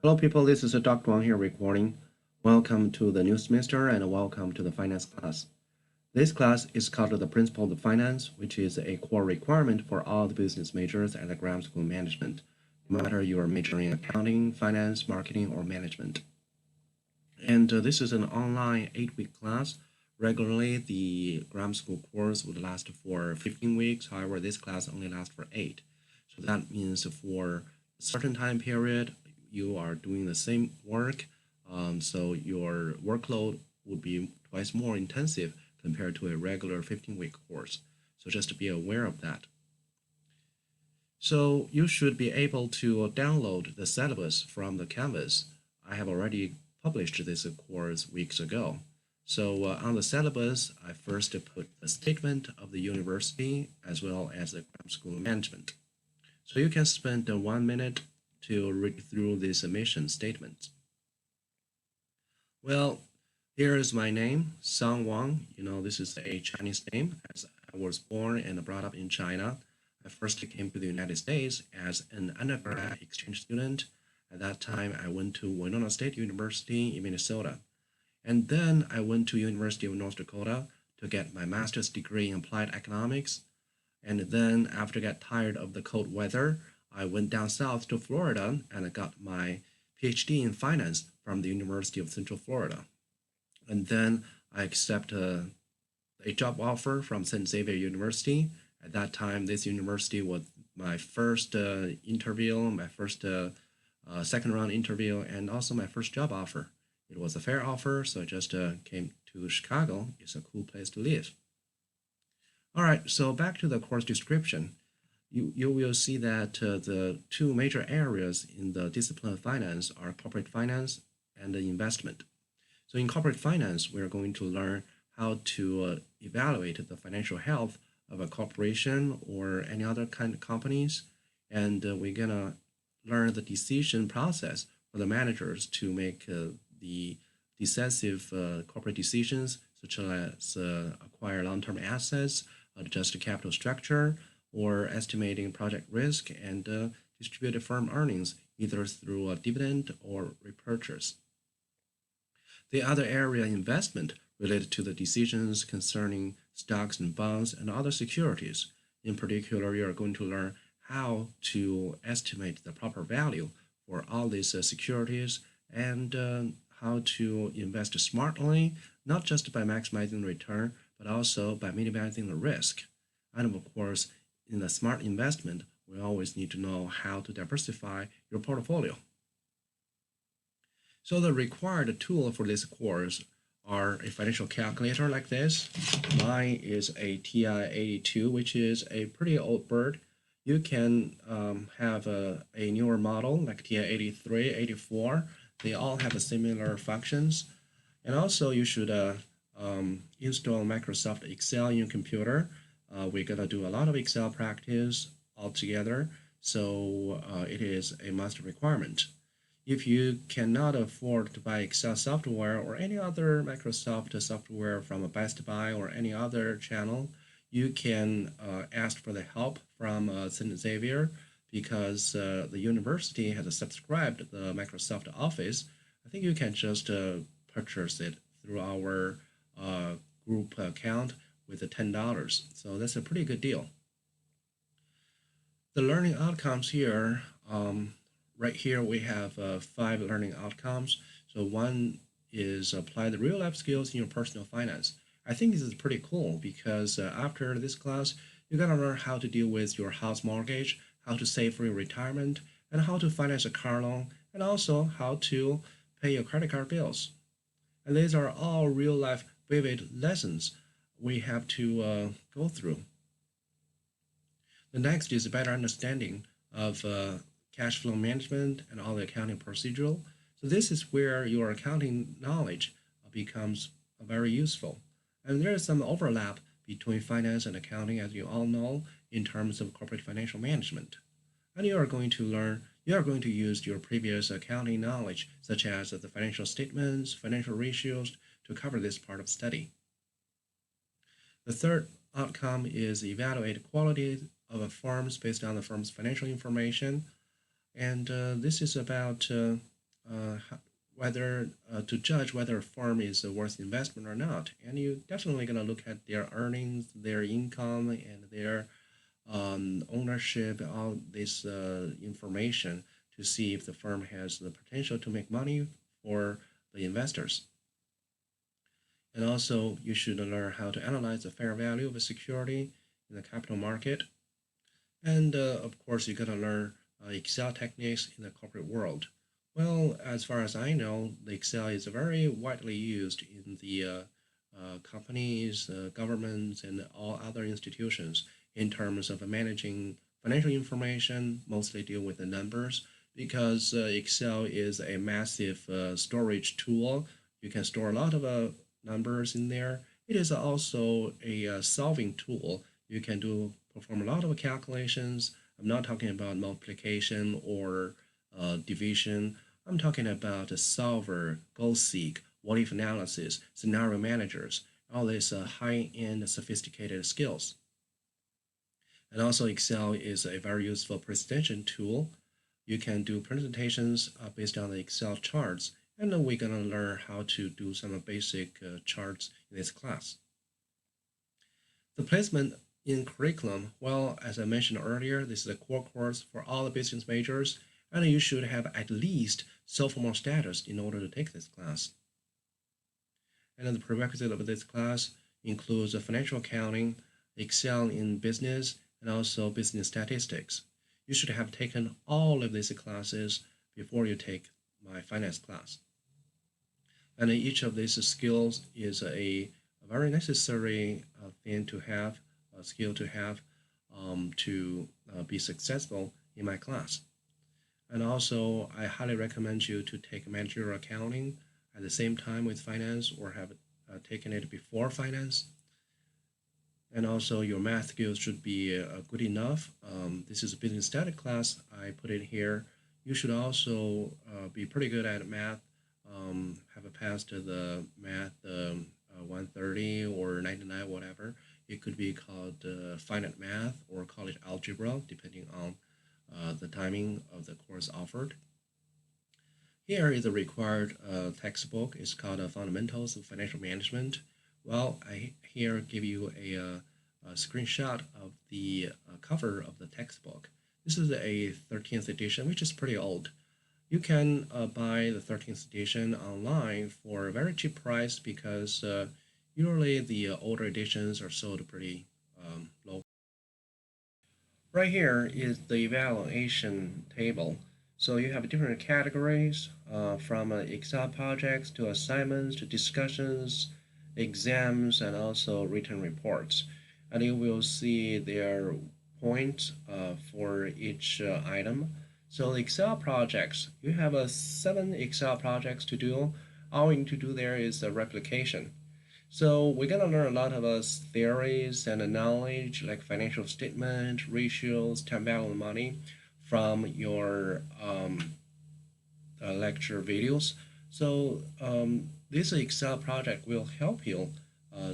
Hello, people. This is Dr. Wang here recording. Welcome to the new semester and welcome to the finance class. This class is called the Principles of Finance, which is a core requirement for all the business majors at the grad school management, no matter you are majoring in accounting, finance, marketing, or management. And this is an online 8-week class. Regularly, the grammar school course would last for 15 weeks. However, this class only lasts for 8. So that means for a certain time period, you are doing the same work. So your workload would be twice more intensive compared to a regular 15-week course. So just to be aware of that. So you should be able to download the syllabus from the Canvas. I have already published this course weeks ago. So on the syllabus, I first put the statement of the university as well as the grammar school management. So you can spend 1 minute to read through this mission statement. Well, here is my name, Sang Wang. This is a Chinese name, as I was born and brought up in China. I first came to the United States as an undergrad exchange student. At that time, I went to Winona State University in Minnesota. And then I went to University of North Dakota to get my master's degree in applied economics. And then after I got tired of the cold weather, I went down south to Florida and I got my PhD in finance from the University of Central Florida. And then I accepted a job offer from St. Xavier University. At that time, this university was my first interview, my first second round interview, and also my first job offer. It was a fair offer, so I just came to Chicago. It's a cool place to live. All right, so back to the course description. You will see that the two major areas in the discipline of finance are corporate finance and investment. So in corporate finance, we're going to learn how to evaluate the financial health of a corporation or any other kind of companies. And we're going to learn the decision process for the managers to make the decisive corporate decisions, such as acquire long-term assets, adjust the capital structure, or estimating project risk and distribute firm earnings either through a dividend or repurchase. The other area, investment, related to the decisions concerning stocks and bonds and other securities. In particular, you are going to learn how to estimate the proper value for all these securities and how to invest smartly, not just by maximizing the return, but also by minimizing the risk. And of course, in a smart investment, we always need to know how to diversify your portfolio. So the required tool for this course are a financial calculator like this. Mine is a TI-82, which is a pretty old bird. You can have a newer model like TI-83, 84. They all have similar functions. And also you should install Microsoft Excel in your computer. We're going to do a lot of Excel practice altogether, so it is a must requirement. If you cannot afford to buy Excel software or any other Microsoft software from a Best Buy or any other channel, you can ask for the help from St. Xavier because the university has subscribed the Microsoft Office. I think you can just purchase it through our group account with the $10. So that's a pretty good deal. The learning outcomes here, right here we have 5 learning outcomes. So one is apply the real life skills in your personal finance. I think this is pretty cool because after this class, you're gonna learn how to deal with your house mortgage, how to save for your retirement, and how to finance a car loan, and also how to pay your credit card bills. And these are all real life vivid lessons we have to go through. The next is a better understanding of cash flow management and all the accounting procedural. So this is where your accounting knowledge becomes very useful. And there is some overlap between finance and accounting, as you all know, in terms of corporate financial management. And you are going to use your previous accounting knowledge, such as the financial statements, financial ratios, to cover this part of study. The third outcome is evaluate quality of a firm based on the firm's financial information. And this is about whether to judge whether a firm is worth investment or not. And you're definitely going to look at their earnings, their income, and their ownership, all this information to see if the firm has the potential to make money for the investors. And also, you should learn how to analyze the fair value of a security in the capital market. And of course, you got to learn Excel techniques in the corporate world. Well, as far as I know, the Excel is very widely used in the companies, governments, and all other institutions in terms of managing financial information, mostly deal with the numbers, because Excel is a massive storage tool. You can store a lot of numbers in there. It is also a solving tool. You can perform a lot of calculations. I'm not talking about multiplication or division. I'm talking about a solver, goal seek, what if analysis, scenario managers, all these high-end sophisticated skills. And also Excel is a very useful presentation tool. You can do presentations based on the Excel charts, and then we're going to learn how to do some basic charts in this class. The placement in curriculum, well, as I mentioned earlier, this is a core course for all the business majors, and you should have at least sophomore status in order to take this class. And then the prerequisite of this class includes financial accounting, Excel in business, and also business statistics. You should have taken all of these classes before you take my finance class. And each of these skills is a very necessary thing to have, a skill to have to be successful in my class. And also, I highly recommend you to take managerial accounting at the same time with finance or have taken it before finance. And also, your math skills should be good enough. This is a business static class. I put it here. You should also be pretty good at math, have passed the math 130 or 99, whatever. It could be called finite math or college algebra, depending on the timing of the course offered. Here is a required textbook. It's called Fundamentals of Financial Management. Well, I here give you a screenshot of the cover of the textbook. This is a 13th edition, which is pretty old. You can buy the 13th edition online for a very cheap price because usually the older editions are sold pretty low. Right here is the evaluation table. So you have different categories from Excel projects to assignments to discussions, exams, and also written reports. And you will see their points for each item. So the Excel projects, you have 7 Excel projects to do. All you need to do there is a replication. So we're going to learn a lot of theories and knowledge like financial statement, ratios, time value of money from your lecture videos. So this Excel project will help you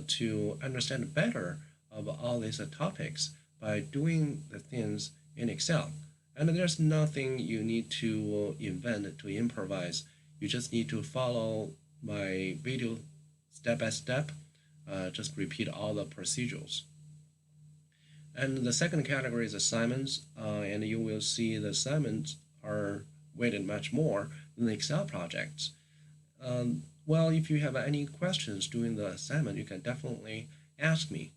to understand better of all these topics by doing the things in Excel. And there's nothing you need to invent, to improvise. You just need to follow my video step by step, just repeat all the procedures. And the second category is assignments, and you will see the assignments are weighted much more than the Excel projects. Well, if you have any questions during the assignment, you can definitely ask me.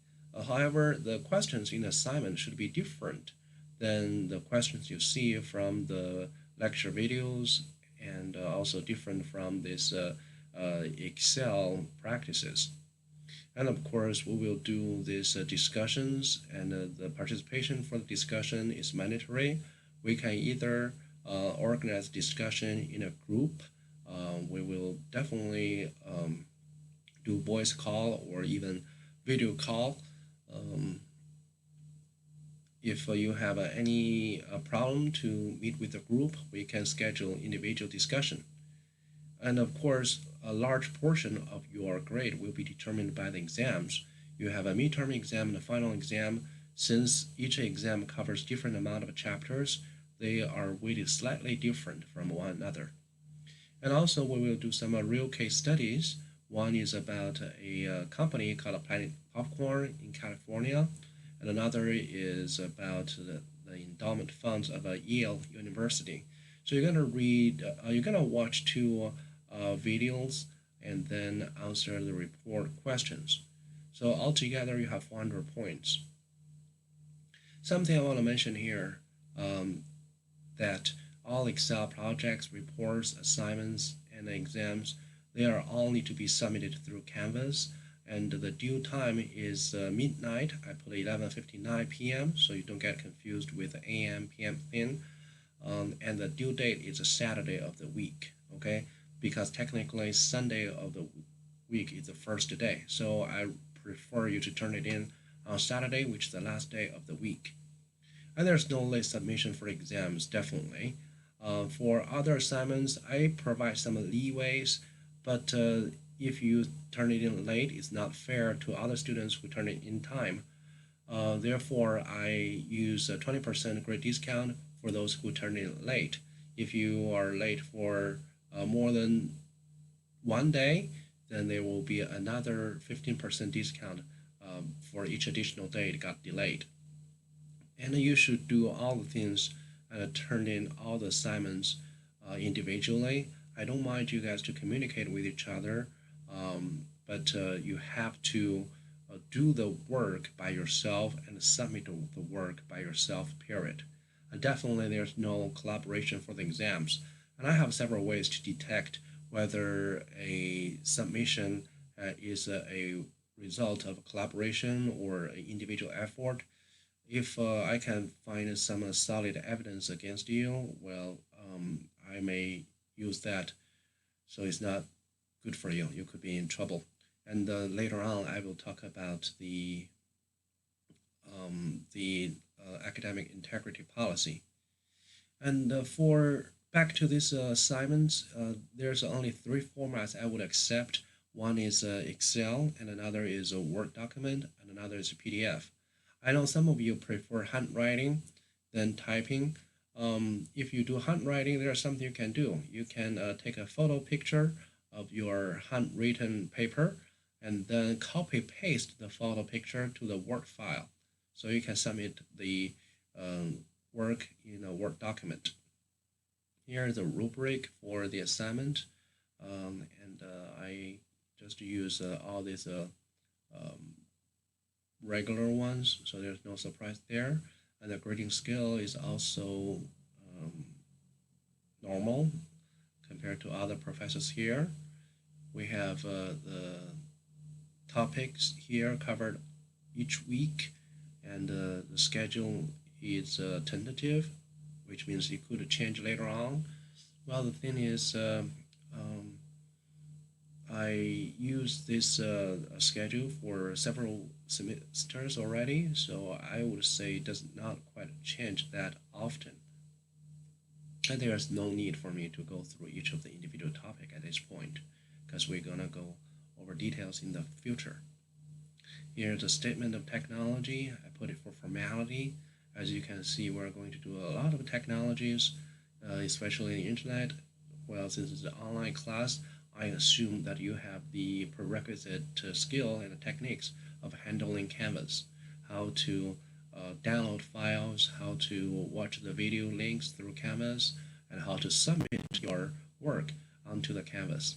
However, the questions in the assignment should be different than the questions you see from the lecture videos and also different from this Excel practices. And of course, we will do these discussions, and the participation for the discussion is mandatory. We can either organize discussion in a group. We will definitely do voice call or even video call. If you have any problem to meet with the group, we can schedule individual discussion. And of course, a large portion of your grade will be determined by the exams. You have a midterm exam and a final exam. Since each exam covers different amount of chapters, they are weighted slightly different from one another. And also we will do some real case studies. One is about a company called Planet Popcorn in California, and another is about the endowment funds of Yale University. So you're gonna you're gonna watch two videos and then answer the report questions. So altogether, you have 400 points. Something I want to mention here that all Excel projects, reports, assignments, and exams, they are all need to be submitted through Canvas. And the due time is midnight. I put 11:59 p.m. so you don't get confused with a.m. p.m. thing. And the due date is a Saturday of the week, okay? Because technically Sunday of the week is the first day. So I prefer you to turn it in on Saturday, which is the last day of the week. And there's no late submission for exams, definitely. For other assignments, I provide some leeways, but if you turn it in late, it's not fair to other students who turn it in time. Therefore, I use a 20% grade discount for those who turn in late. If you are late for more than one day, then there will be another 15% discount for each additional day it got delayed. And you should do all the things and turn in all the assignments individually. I don't mind you guys to communicate with each other, but you have to do the work by yourself and submit the work by yourself, period. Definitely there's no collaboration for the exams. And I have several ways to detect whether a submission is a result of collaboration or an individual effort. If I can find some solid evidence against you, well, I may use that. So it's not good for you. You could be in trouble. And later on, I will talk about the academic integrity policy. And for back to this assignments, there's only three formats I would accept. One is Excel, and another is a Word document, and another is a PDF. I know some of you prefer handwriting than typing. If you do handwriting, there's something you can do. You can take a photo picture of your handwritten paper and then copy paste the photo picture to the Word file. So you can submit the work in a Word document. Here is a rubric for the assignment, and I just use all these regular ones, so there's no surprise there. And the grading scale is also normal compared to other professors here. We have the topics here covered each week, and the schedule is tentative, which means it could change later on. Well, the thing is, I use this schedule for several semesters already, so I would say it does not quite change that often. And there's no need for me to go through each of the individual topic at this point, because we're gonna go over details in the future. Here's a statement of technology. I put it for formality. As you can see, we're going to do a lot of technologies, especially the internet. Well, since it's an online class, I assume that you have the prerequisite skill and techniques of handling Canvas, how to download files, how to watch the video links through Canvas, and how to submit your work onto the Canvas.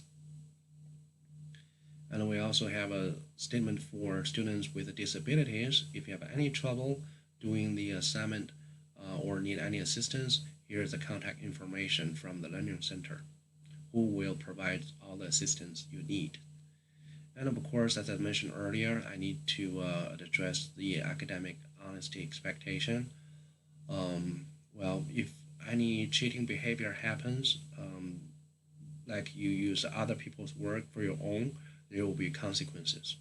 And we also have a statement for students with disabilities. If you have any trouble doing the assignment or need any assistance, here's the contact information from the Learning Center, who will provide all the assistance you need. And of course, as I mentioned earlier, I need to address the academic honesty expectation. Well, if any cheating behavior happens, like you use other people's work for your own, there will be consequences.